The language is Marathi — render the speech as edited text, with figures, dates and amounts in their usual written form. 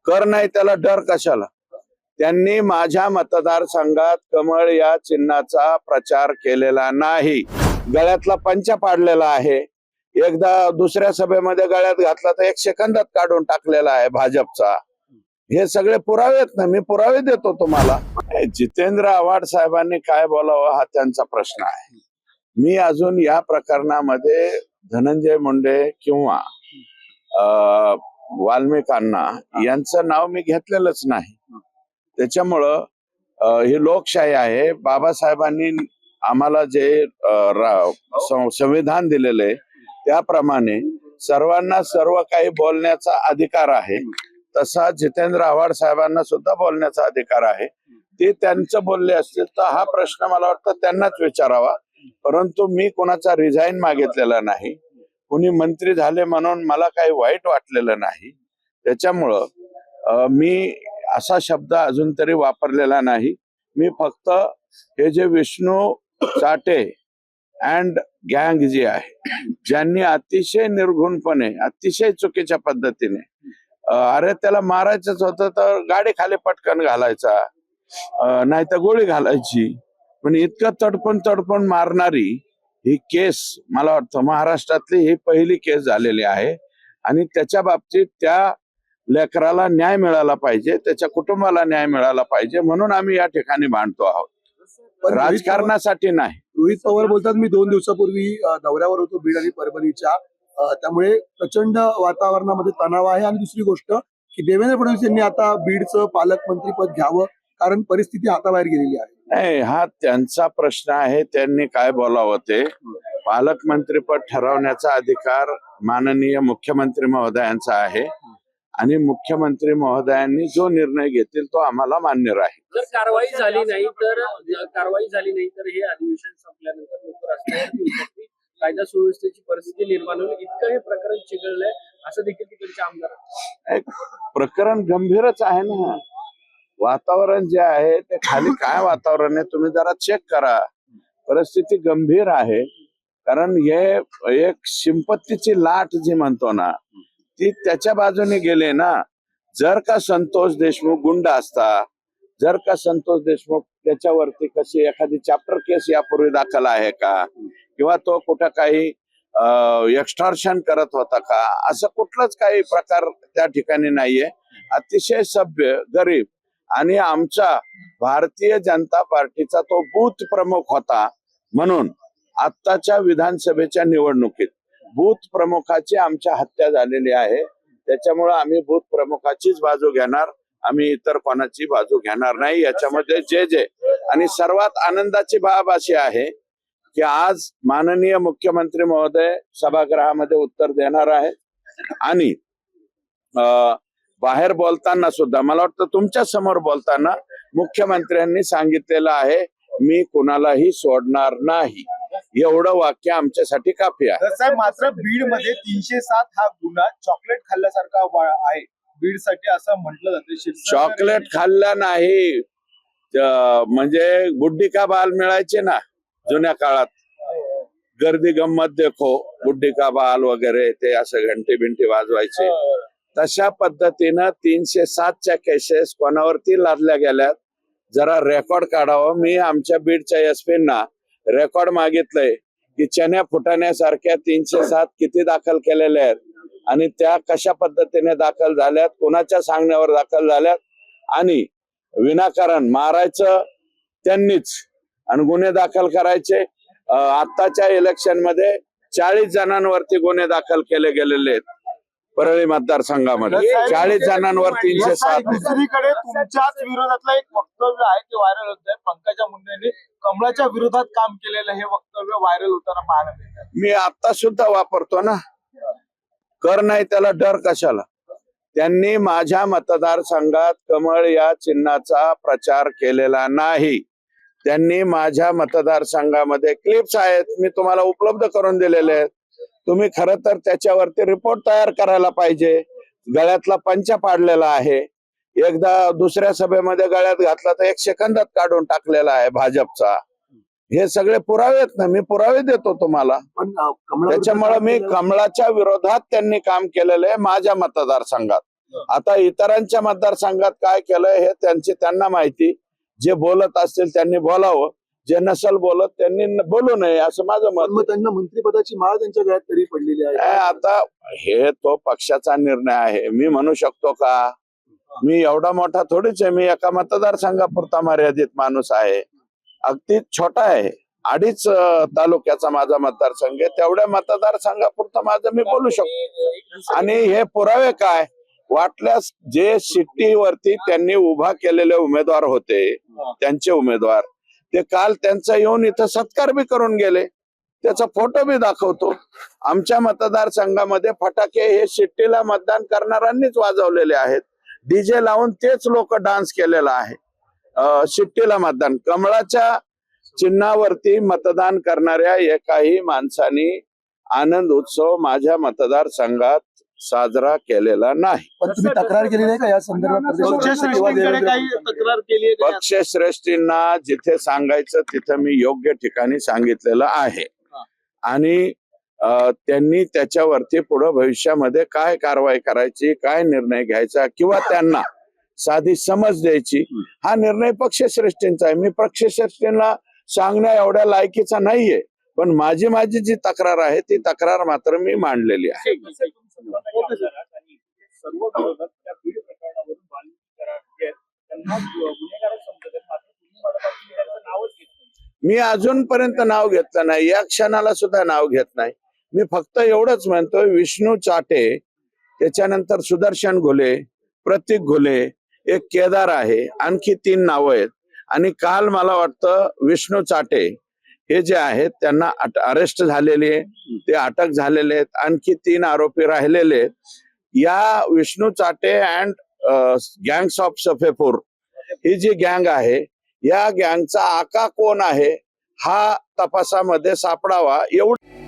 कर नाही त्याला डर कशाला? त्यांनी माझ्या मतदारसंघात कमळ या चिन्हाचा प्रचार केलेला नाही. गळ्यातला पंचा पाडलेला आहे. एकदा दुसऱ्या सभेमध्ये गळ्यात घातला तर 1 सेकंदात काढून टाकलेला आहे भाजपचा. हे सगळे पुरावे आहेत ना, मी पुरावे देतो तुम्हाला. जितेंद्र आव्हाड साहेबांनी काय बोलावं हा त्यांचा प्रश्न आहे. मी अजून या प्रकरणामध्ये धनंजय मुंडे किंवा वाल्मिकांना यांचं नाव मी घेतलेलंच नाही. त्याच्यामुळं ही लोकशाही आहे. बाबासाहेबांनी आम्हाला जे संविधान दिलेले त्याप्रमाणे सर्वांना सर्व काही बोलण्याचा अधिकार आहे. तसा जितेंद्र आव्हाड साहेबांना सुद्धा बोलण्याचा अधिकार आहे. ते त्यांचं बोलले असतील तर हा प्रश्न मला वाटतं त्यांनाच विचारावा. परंतु मी कोणाचा रिझाईन मागितलेला नाही. कुणी मंत्री झाले म्हणून मला काही वाईट वाटलेलं नाही. त्याच्यामुळं मी असा शब्द अजून तरी वापरलेला नाही. मी फक्त हे जे विष्णू चाटे अँड गँग जी आहे, ज्यांनी अतिशय निर्घुणपणे अतिशय चुकीच्या पद्धतीने अरे त्याला मारायचंच होतं तर गाडी खाली पटकन घालायचा, नाही तर गोळी घालायची. पण इतकं तडपण मारणारी ही केस मला वाटतं महाराष्ट्रातली ही पहिली केस झालेली आहे. आणि त्याच्या बाबतीत त्या लेकराला न्याय मिळाला पाहिजे, त्याच्या कुटुंबाला न्याय मिळाला पाहिजे, म्हणून आम्ही या ठिकाणी भांडतो आहोत, राजकारणासाठी नाही. रोहित पवार बोलतात मी 2 दिवसापूर्वी दौऱ्यावर होतो बीड आणि परभणीच्या, त्यामुळे प्रचंड वातावरणामध्ये तणाव आहे. आणि दुसरी गोष्ट की देवेंद्र फडणवीस यांनी आता बीडचं पालकमंत्री पद घ्यावं कारण परिस्थिती हाताबाहेर गेलेली आहे. नाही, हा त्यांचा प्रश्न आहे. त्यांनी काय बोलावं ते. पालकमंत्रीपद ठरवण्याचा अधिकार माननीय मुख्यमंत्री महोदयांचा आहे आणि मुख्यमंत्री महोदयांनी जो निर्णय घेतील तो आम्हाला मान्य राहील. जर कारवाई झाली नाही तर हे अधिवेशन संपल्यानंतर लोक रस्त्यावर येतील, कायदा सुव्यवस्थेची परिस्थिती निर्माण होईल, इतकं हे प्रकरण चिघळलंय असं देखील तिकडचे आमदार. प्रकरण गंभीरच आहे ना. वातावरण जे आहे ते खाली काय वातावरण आहे तुम्ही जरा चेक करा. परिस्थिती गंभीर आहे. कारण हे एक संपत्तीची लाट जी म्हणतो ना ती त्याच्या बाजूने गेले ना. जर का संतोष देशमुख गुंड असता, जर का संतोष देशमुख त्याच्यावरती कशी एखादी चॅप्टर केस यापूर्वी दाखल आहे का, किंवा तो कुठं काही एक्स्टॉर्शन करत होता का, असं कुठलाच काही प्रकार त्या ठिकाणी नाहीये. अतिशय सभ्य, गरीब आणि आमचा भारतीय जनता पार्टीचा तो बूथ प्रमुख होता. म्हणून आत्ताच्या विधानसभेच्या निवडणुकीत बूथ प्रमुखाची आमच्या हत्या झालेली आहे. त्याच्यामुळे आम्ही बूथ प्रमुखाचीच बाजू घेणार, आम्ही इतर कोणाची बाजू घेणार नाही. याच्यामध्ये जे आणि सर्वात आनंदाची बाब अशी आहे की आज माननीय मुख्यमंत्री महोदय सभागृहामध्ये उत्तर देणार आहेत आणि बाहेर बोलताना सुद्धा मला वाटतं तुमच्या समोर बोलताना मुख्यमंत्र्यांनी सांगितलेलं आहे मी कुणालाही सोडणार नाही. एवढं वाक्य आमच्यासाठी काफी आहे. मात्र बीड मध्ये 307 हा गुन्हा चॉकलेट खाल्ल्यासारखा आहे बीड साठी असं म्हटलं जातं. चॉकलेट खाल्लं नाही म्हणजे गुड्डी का बाल मिळायचे ना जुन्या काळात, गर्दी गंमत देखो गुड्डी का बाल वगैरे, ते असं घंटे बिंटी वाजवायचे. तशा पद्धतीनं 307च्या केसेस कोणावरती लादल्या गेल्यात. जरा रेकॉर्ड काढावं. मी आमच्या बीडच्या एसपींना रेकॉर्ड मागितलंय की चण्या फुटाण्यासारख्या 307 किती दाखल केलेल्या आहेत आणि त्या कशा पद्धतीने दाखल झाल्यात, कोणाच्या सांगण्यावर दाखल झाल्यात. आणि विनाकारण मारायचं त्यांनीच आणि गुन्हे दाखल करायचे. आत्ताच्या इलेक्शन मध्ये 40 जणांवरती गुन्हे दाखल केले गेलेले आहेत परळी मतदारसंघामध्ये. 40 जणांवर 307. दुसरीकडे तुमच्याच विरोधातलं एक वक्तव्य आहे ते व्हायरल होत आहे. पंकजा मुंडेंनी कमळाच्या विरोधात काम केलेलं हे वक्तव्य व्हायरल होताना पाहायला मिळतं. मी आता सुद्धा वापरतो ना. कर नाही त्याला डर कशाला? त्यांनी माझ्या मतदारसंघात कमळ या चिन्हाचा प्रचार केलेला नाही. त्यांनी माझ्या मतदारसंघामध्ये क्लिप्स आहेत, मी तुम्हाला उपलब्ध करून दिलेले आहेत. तुम्ही खरं तर त्याच्यावरती रिपोर्ट तयार करायला पाहिजे. गळ्यातला पंचा पाडलेला आहे. एकदा दुसऱ्या सभेमध्ये गळ्यात घातला तर 1 सेकंदात काढून टाकलेला आहे भाजपचा. हे सगळे पुरावे आहेत ना, मी पुरावे देतो तुम्हाला. त्याच्यामुळे मी कमळाच्या विरोधात त्यांनी काम केलेलं आहे माझ्या मतदारसंघात. आता इतरांच्या मतदारसंघात काय केलंय हे त्यांना माहिती. जे बोलत असतील त्यांनी बोलावं, जे नसल बोलत त्यांनी बोलू नये असं माझं मत. मग त्यांना मंत्रिपदाची माळ त्यांच्या गळ्यात तरी पडलेली आहे. आता हे तो पक्षाचा निर्णय आहे. मी म्हणू शकतो का? मी एवढा मोठा थोडीच आहे. मी एका मतदारसंघापुरता मर्यादित माणूस आहे. अगदी छोटा आहे. 2.5 तालुक्याचा माझा मतदारसंघ आहे. तेवढ्या मतदारसंघापुरता माझं मी बोलू शकतो. आणि हे पुरावे काय? वाटल्यास जे शिट्टीवरती त्यांनी उभा केलेले उमेदवार होते, त्यांचे उमेदवार, ते काल त्यांचा येऊन इथं सत्कार बी करून गेले. त्याचा फोटो बी दाखवतो. आमच्या मतदारसंघामध्ये फटाके हे शिट्टीला मतदान करणाऱ्यांनीच वाजवलेले आहेत. डीजे लावून तेच लोक डान्स केलेला आहे. शिट्टीला मतदान, कमळाच्या चिन्हावरती मतदान करणाऱ्या एकाही माणसाने आनंद उत्सव माझ्या मतदारसंघात साजरा केलेला नाही. पण तुम्ही तक्रार केली नाही का या संदर्भात? तक्रार केली आहे का? पक्षश्रेष्ठींना जिथे सांगायचं तिथं मी योग्य ठिकाणी सांगितलेलं आहे. आणि त्यांनी त्याच्यावरती पुढे भविष्यामध्ये काय कारवाई करायची, काय निर्णय घ्यायचा किंवा त्यांना साधी समज द्यायची, हा निर्णय पक्षश्रेष्ठींचा आहे. मी पक्षश्रेष्ठींना सांगण्या एवढ्या लायकीचा नाहीये. पण माझी जी तक्रार आहे ती तक्रार मात्र मी मांडलेली आहे. सर्व विरोधक त्या बीड प्रकरणावरून बालविधी करार घेत त्यांना गुन्हेगार समजत आहेत. मात्र तुम्ही म्हणत आहात की त्यांचं नावच घेत नाही. मी अजूनपर्यंत नाव घेतलं नाही. या क्षणाला सुद्धा नाव घेत नाही. मी फक्त एवढंच म्हणतोय, विष्णू चाटे, त्याच्यानंतर सुदर्शन घोले, प्रतीक घोले, एक केदार आहे, आणखी 3 नावं आहेत. आणि काल मला वाटतं विष्णू चाटे हे जे आहेत त्यांना अरेस्ट झालेले, ते अटक झालेले आहेत. आणखी 3 आरोपी राहिलेले आहेत. या Vishnu Chate and gangs of Safepur ही जी गँग आहे, या गँगचा आका कोण आहे हा तपासामध्ये सापडावा एवढं